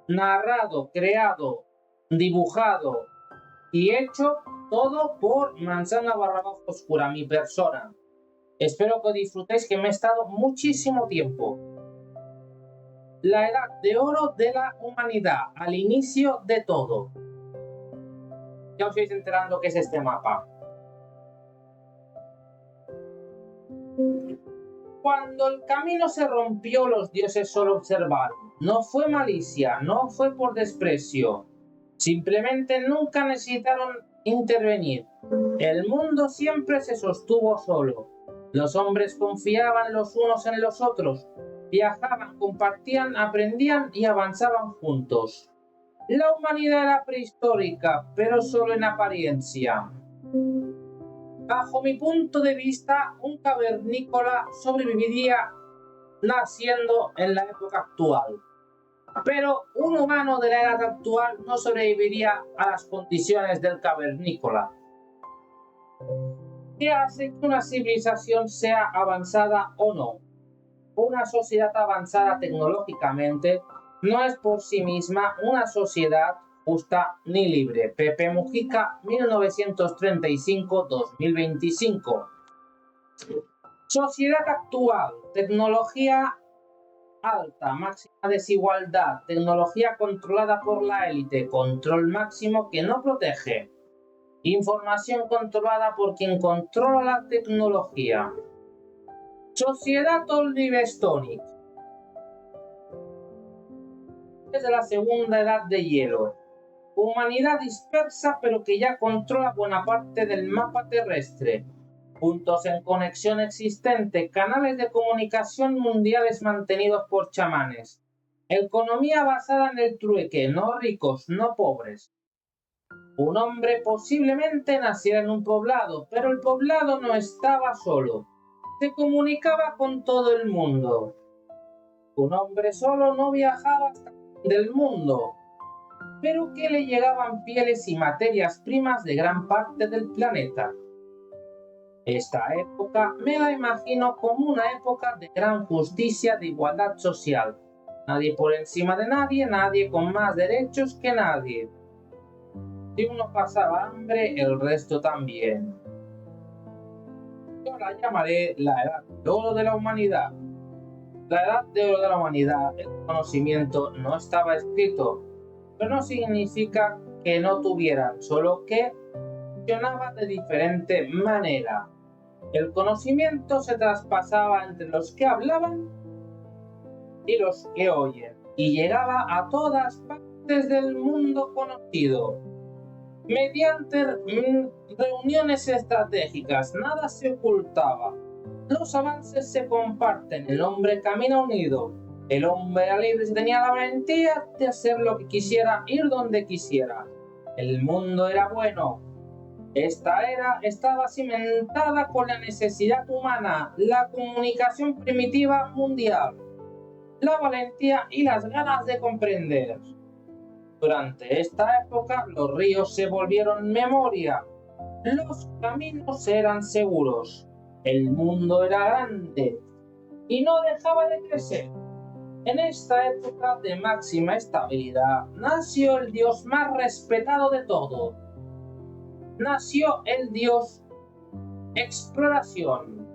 narrado, creado, dibujado y hecho todo por Manzana _ Oscura, mi persona. Espero que disfrutéis, que me he estado muchísimo tiempo. La edad de oro de la humanidad, al inicio de todo. Ya os vais enterando qué es este mapa. Cuando el camino se rompió, los dioses solo observaron. No fue malicia, no fue por desprecio. Simplemente nunca necesitaron intervenir. El mundo siempre se sostuvo solo. Los hombres confiaban los unos en los otros. Viajaban, compartían, aprendían y avanzaban juntos. La humanidad era prehistórica, pero solo en apariencia. Bajo mi punto de vista, un cavernícola sobreviviría naciendo en la época actual. Pero un humano de la edad actual no sobreviviría a las condiciones del cavernícola. ¿Qué hace que una civilización sea avanzada o no? Una sociedad avanzada tecnológicamente no es por sí misma una sociedad justa ni libre. Pepe Mujica, 1935-2025. Sociedad actual, tecnología alta, máxima desigualdad, tecnología controlada por la élite, control máximo que no protege, información controlada por quien controla la tecnología. Sociedad Oliver Stone, desde la segunda edad de hielo. Humanidad dispersa pero que ya controla buena parte del mapa terrestre. Puntos en conexión existente, canales de comunicación mundiales mantenidos por chamanes. Economía basada en el trueque, no ricos, no pobres. Un hombre posiblemente naciera en un poblado, pero el poblado no estaba solo. Se comunicaba con todo el mundo. Un hombre solo no viajaba hasta el fin del mundo, pero que le llegaban pieles y materias primas de gran parte del planeta. Esta época me la imagino como una época de gran justicia, de igualdad social. Nadie por encima de nadie, nadie con más derechos que nadie. Si uno pasaba hambre, el resto también. Yo la llamaré la edad de oro de la humanidad. La edad de oro de la humanidad, el conocimiento no estaba escrito, pero no significa que no tuvieran, solo que funcionaba de diferente manera. El conocimiento se traspasaba entre los que hablaban y los que oyen, y llegaba a todas partes del mundo conocido. Mediante reuniones estratégicas, nada se ocultaba. Los avances se comparten, el hombre camina unido. El hombre era libre y tenía la valentía de hacer lo que quisiera, ir donde quisiera. El mundo era bueno. Esta era estaba cimentada con la necesidad humana, la comunicación primitiva mundial, la valentía y las ganas de comprender. Durante esta época, los ríos se volvieron memoria, los caminos eran seguros, el mundo era grande y no dejaba de crecer. En esta época de máxima estabilidad nació el dios más respetado de todos. Nació el dios exploración,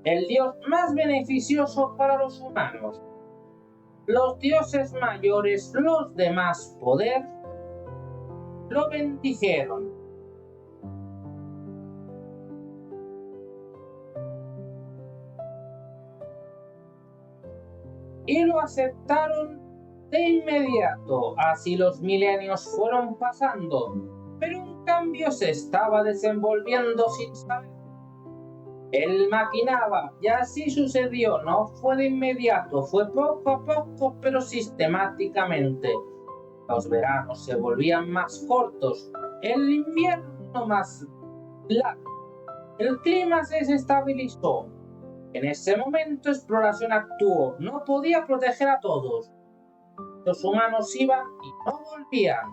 el dios más beneficioso para los humanos. Los dioses mayores, los de más poder, lo bendijeron. Y lo aceptaron de inmediato. Así los milenios fueron pasando, pero un cambio se estaba desenvolviendo sin saber. Él maquinaba, y así sucedió, no fue de inmediato, fue poco a poco, pero sistemáticamente. Los veranos se volvían más cortos, el invierno más largo, el clima se desestabilizó. En ese momento exploración actuó, no podía proteger a todos. Los humanos iban y no volvían.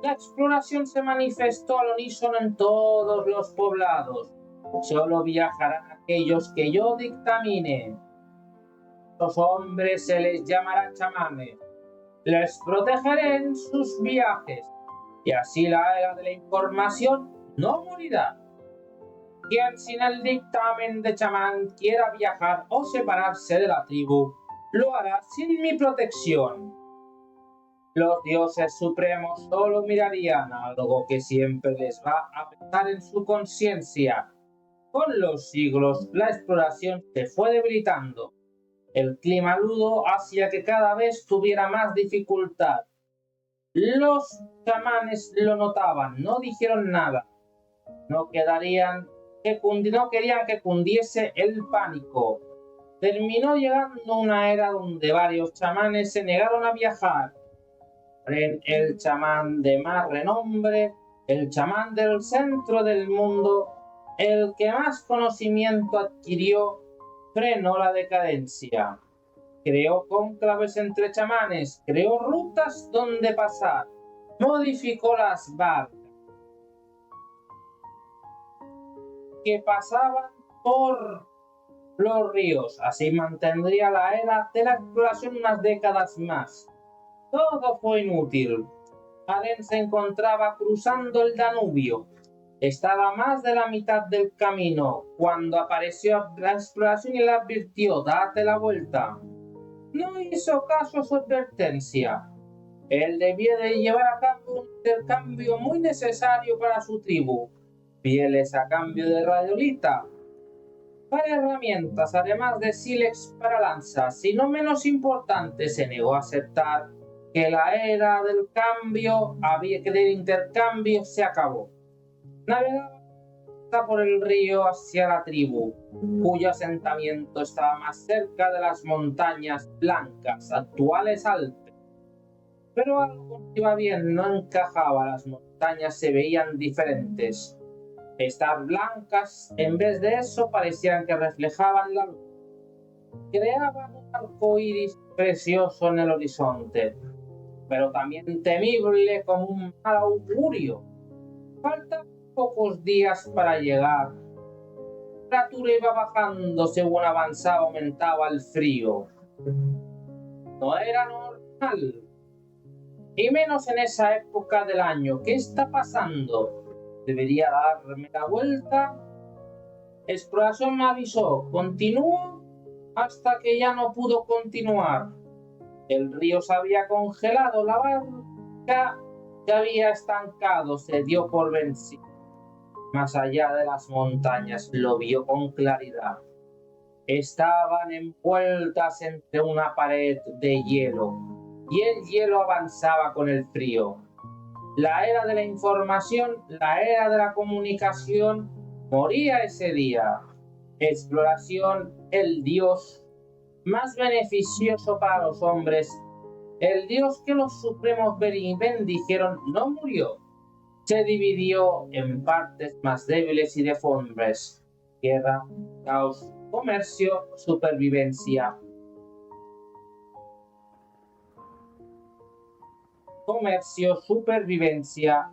La exploración se manifestó al unísono en todos los poblados. Solo viajarán aquellos que yo dictamine. Los hombres se les llamará chamanes. Les protegeré en sus viajes, y así la era de la información no morirá. Quien sin el dictamen de chamán quiera viajar o separarse de la tribu, lo hará sin mi protección. Los dioses supremos solo mirarían algo que siempre les va a pesar en su conciencia. Con los siglos, la exploración se fue debilitando. El clima ludo hacía que cada vez tuviera más dificultad. Los chamanes lo notaban, no dijeron nada. No querían que cundiese el pánico. Terminó llegando una era donde varios chamanes se negaron a viajar. El chamán de más renombre, el chamán del centro del mundo, el que más conocimiento adquirió, frenó la decadencia. Creó cónclaves entre chamanes, creó rutas donde pasar, modificó las barcas que pasaban por los ríos. Así mantendría la era de la exploración unas décadas más. Todo fue inútil. Aren se encontraba cruzando el Danubio. Estaba a más de la mitad del camino cuando apareció la exploración y le advirtió: date la vuelta. No hizo caso a su advertencia. Él debía de llevar a cabo un intercambio muy necesario para su tribu. Pieles a cambio de radiolita para herramientas, además de sílex para lanzas, y no menos importante, se negó a aceptar que la era del intercambio se acabó. Navegaba por el río hacia la tribu, cuyo asentamiento estaba más cerca de las montañas blancas, actuales Alpes. Pero algo iba bien, no encajaba, las montañas se veían diferentes. Estas blancas, en vez de eso, parecían que reflejaban la luz. Creaban un arco iris precioso en el horizonte, pero también temible como un mal augurio. Faltaban pocos días para llegar. La temperatura iba bajando según avanzaba, aumentaba el frío. No era normal, y menos en esa época del año. ¿Qué está pasando? ¿Debería darme la vuelta? Exploración me avisó: continúo, hasta que ya no pudo continuar. El río se había congelado, la barca se había estancado, se dio por vencido. Más allá de las montañas lo vio con claridad. Estaban envueltas entre una pared de hielo, y el hielo avanzaba con el frío. La era de la información, la era de la comunicación, moría ese día. Exploración, el dios más beneficioso para los hombres, el dios que los supremos bendijeron, no murió. Se dividió en partes más débiles y deformes: guerra, caos, comercio, supervivencia. Comercio, supervivencia,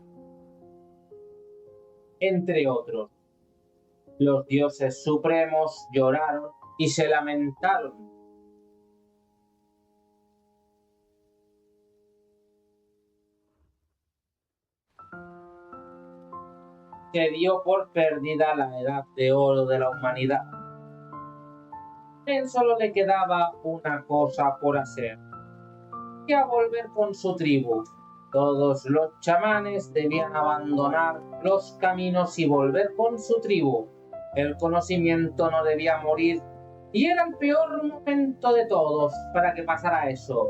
entre otros. Los dioses supremos lloraron y se lamentaron. Se dio por perdida la edad de oro de la humanidad. Solo le quedaba una cosa por hacer: a volver con su tribu. Todos los chamanes debían abandonar los caminos y volver con su tribu. El conocimiento no debía morir, y era el peor momento de todos para que pasara eso.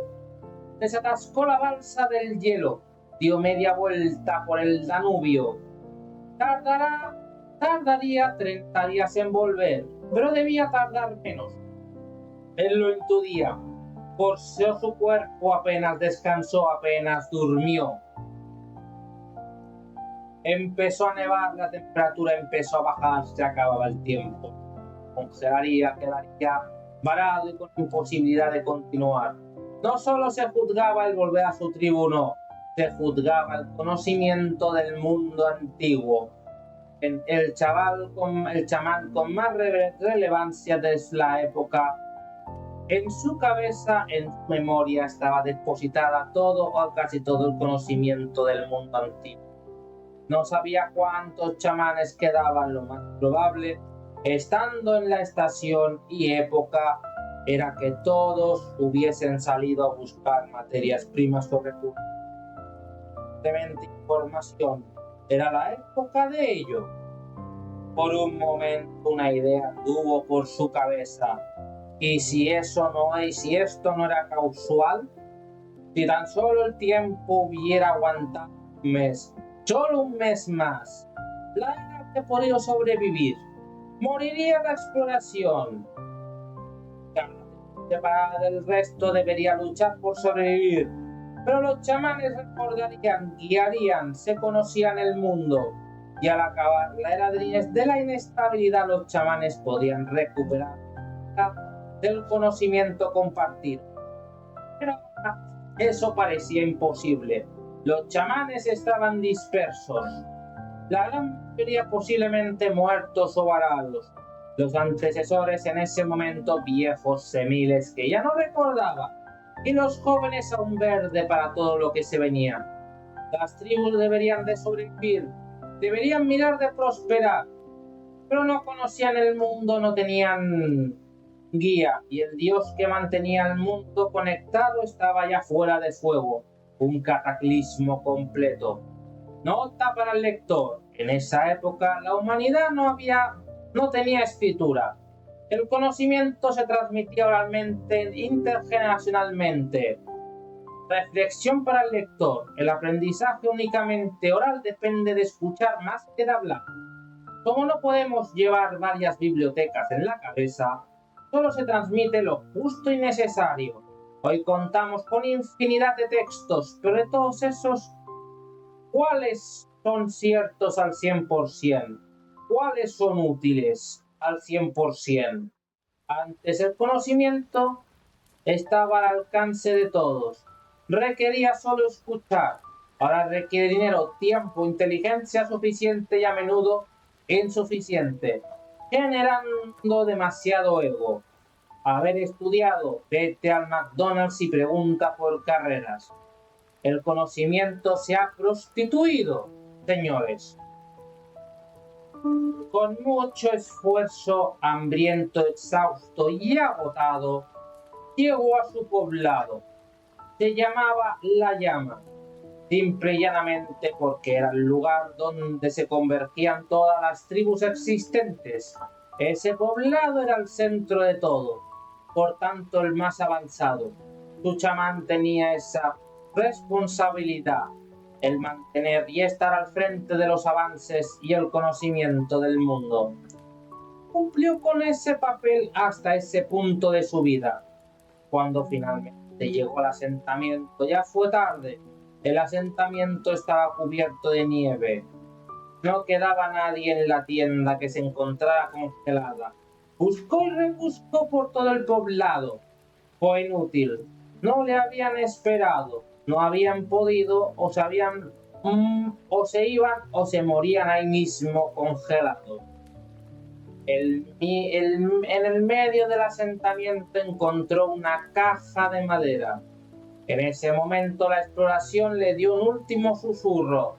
Desatascó la balsa del hielo, dio media vuelta por el Danubio. Tardaría 30 días en volver, pero debía tardar menos. Él lo intuía. Forceó su cuerpo, apenas descansó, apenas durmió. Empezó a nevar, la temperatura empezó a bajar, se acababa el tiempo. Congelaría, quedaría varado y con imposibilidad de continuar. No solo se juzgaba el volver a su tribu, no, se juzgaba el conocimiento del mundo antiguo. El chamán con más relevancia desde la época En su cabeza, en su memoria, estaba depositada todo o casi todo el conocimiento del mundo antiguo. No sabía cuántos chamanes quedaban, lo más probable, estando en la estación y época, era que todos hubiesen salido a buscar materias primas o recursos. Información, era la época de ello. Por un momento una idea anduvo por su cabeza. ¿Y si esto no era causal? Si tan solo el tiempo hubiera aguantado un mes, solo un mes más, la era habría podido sobrevivir. Moriría la exploración. Separada del resto debería luchar por sobrevivir. Pero los chamanes recordarían, guiarían, se conocían el mundo. Y al acabar la era de la inestabilidad, los chamanes podían recuperar del conocimiento compartido. Pero eso parecía imposible. Los chamanes estaban dispersos. La gran mayoría posiblemente muertos o varados. Los antecesores en ese momento viejos, semiles, que ya no recordaba. Y los jóvenes aún verde para todo lo que se venía. Las tribus deberían de sobrevivir. Deberían mirar de prosperar. Pero no conocían el mundo, no tenían guía, y el dios que mantenía el mundo conectado estaba ya fuera de fuego, un cataclismo completo. Nota para el lector: en esa época la humanidad no tenía escritura. El conocimiento se transmitía oralmente, intergeneracionalmente. Reflexión para el lector: el aprendizaje únicamente oral depende de escuchar más que de hablar. Como no podemos llevar varias bibliotecas en la cabeza, solo se transmite lo justo y necesario. Hoy contamos con infinidad de textos, pero de todos esos, ¿cuáles son ciertos al 100%? ¿Cuáles son útiles al 100%? Antes el conocimiento estaba al alcance de todos. Requería solo escuchar. Ahora requiere dinero, tiempo, inteligencia suficiente y a menudo insuficiente, generando demasiado ego. Haber estudiado, vete al McDonald's y pregunta por carreras. El conocimiento se ha prostituido, señores. Con mucho esfuerzo, hambriento, exhausto y agotado, llegó a su poblado. Se llamaba La Llama, simple y llanamente porque era el lugar donde se convergían todas las tribus existentes. Ese poblado era el centro de todo, por tanto el más avanzado. Su chamán tenía esa responsabilidad, el mantener y estar al frente de los avances y el conocimiento del mundo. Cumplió con ese papel hasta ese punto de su vida. Cuando finalmente llegó al asentamiento, ya fue tarde. El asentamiento estaba cubierto de nieve. No quedaba nadie en la tienda que se encontrara congelada. Buscó y rebuscó por todo el poblado. Fue inútil. No le habían esperado. No habían podido, o se iban o se morían ahí mismo congelados. En el medio del asentamiento encontró una caja de madera. En ese momento la exploración le dio un último susurro.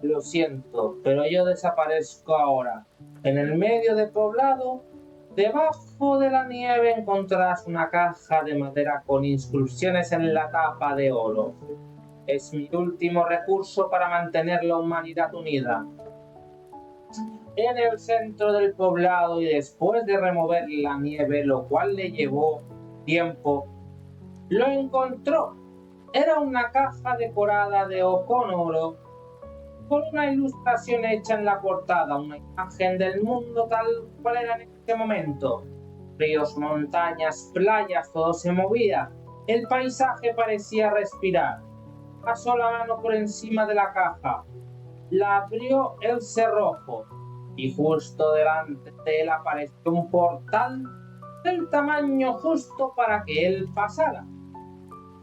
Lo siento, pero yo desaparezco ahora. En el medio del poblado, debajo de la nieve, encontrarás una caja de madera con inscripciones en la tapa de oro. Es mi último recurso para mantener la humanidad unida. En el centro del poblado, y después de remover la nieve, lo cual le llevó tiempo, lo encontró. Era una caja decorada con oro, con una ilustración hecha en la portada, una imagen del mundo tal cual era en ese momento. Ríos, montañas, playas, todo se movía. El paisaje parecía respirar. Pasó la mano por encima de la caja. La abrió el cerrojo. Y justo delante de él apareció un portal del tamaño justo para que él pasara.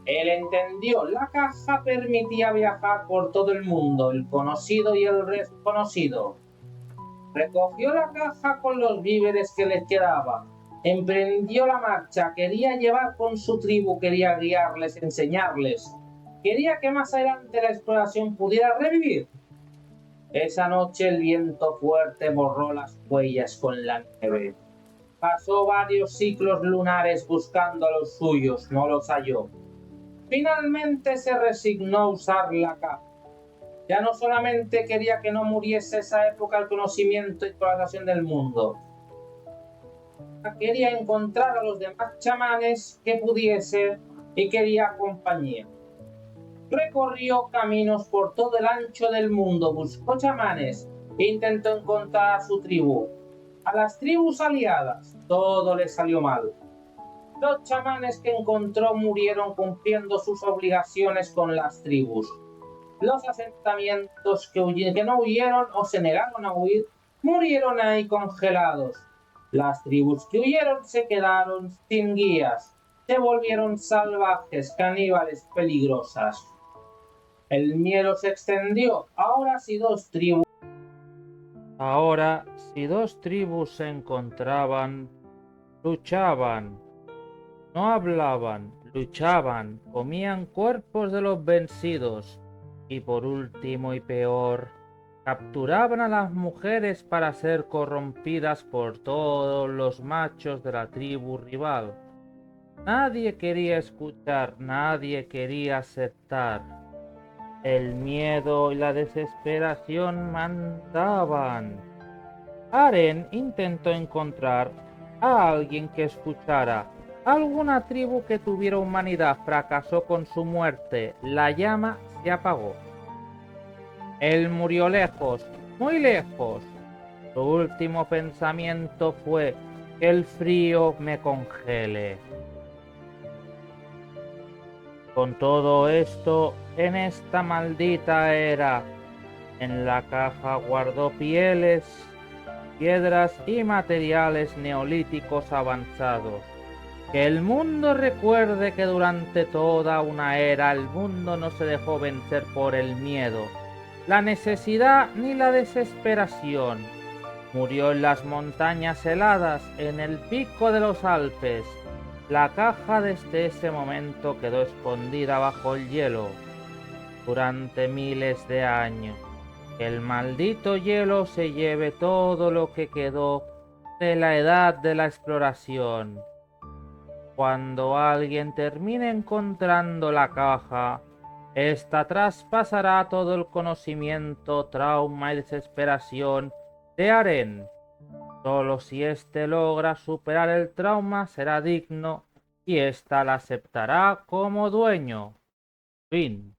Él entendió, la caja permitía viajar por todo el mundo, el conocido y el desconocido. Recogió la caja con los víveres que les quedaba. emprendió la marcha, quería llevar con su tribu, quería guiarles, enseñarles, quería que más adelante la exploración pudiera revivir. Esa noche el viento fuerte borró las huellas con la nieve. Pasó varios ciclos lunares buscando a los suyos, no los halló. Finalmente se resignó a usar la capa. Ya no solamente quería que no muriese esa época el conocimiento y exploración del mundo, quería encontrar a los demás chamanes que pudiese y quería compañía. Recorrió caminos por todo el ancho del mundo, buscó chamanes e intentó encontrar a su tribu. A las tribus aliadas todo le salió mal. Los chamanes que encontró murieron cumpliendo sus obligaciones con las tribus. Los asentamientos que no huyeron o se negaron a huir murieron ahí congelados. Las tribus que huyeron se quedaron sin guías, se volvieron salvajes, caníbales, peligrosas. El miedo se extendió. Ahora si dos tribus se encontraban, luchaban, no hablaban, luchaban, comían cuerpos de los vencidos y por último y peor, capturaban a las mujeres para ser corrompidas por todos los machos de la tribu rival. Nadie quería escuchar, nadie quería aceptar. El miedo y la desesperación mandaban. Aren intentó encontrar a alguien que escuchara. Alguna tribu que tuviera humanidad fracasó con su muerte. La llama se apagó. Él murió lejos, muy lejos. Su último pensamiento fue que el frío me congele. Con todo esto, en esta maldita era, en la caja guardó pieles, piedras y materiales neolíticos avanzados. Que el mundo recuerde que durante toda una era el mundo no se dejó vencer por el miedo, la necesidad ni la desesperación. Murió en las montañas heladas, en el pico de los Alpes. La caja desde ese momento quedó escondida bajo el hielo durante miles de años. Que el maldito hielo se lleve todo lo que quedó de la edad de la exploración. Cuando alguien termine encontrando la caja, esta traspasará todo el conocimiento, trauma y desesperación de Aren. Solo si éste logra superar el trauma será digno y ésta la aceptará como dueño. Fin.